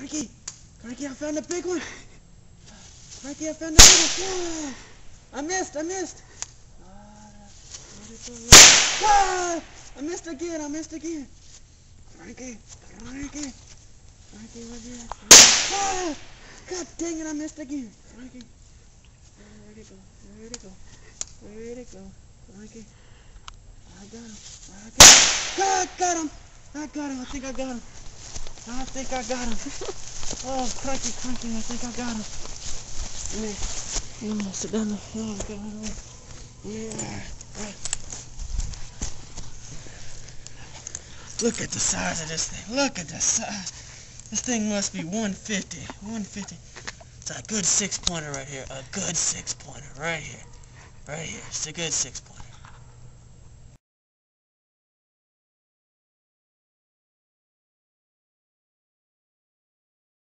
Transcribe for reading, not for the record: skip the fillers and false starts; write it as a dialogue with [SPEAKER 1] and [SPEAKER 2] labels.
[SPEAKER 1] Frankie, Frankie, I found a big one. Frankie, I found a big one. Yeah. I missed. Ah, I missed again. Frankie, Frankie, where'd you at? Ah, God dang it, I missed again. Frankie, where'd it go? Frankie, I got him. Ah, got him. I think I got him. Oh, Frankie, I think I got him. Yeah, sit down there. Oh, God. Yeah. Look at the size of this thing. Look at the size. This thing must be 150. It's a good 6-pointer right here. A good 6-pointer right here. It's a good 6-pointer.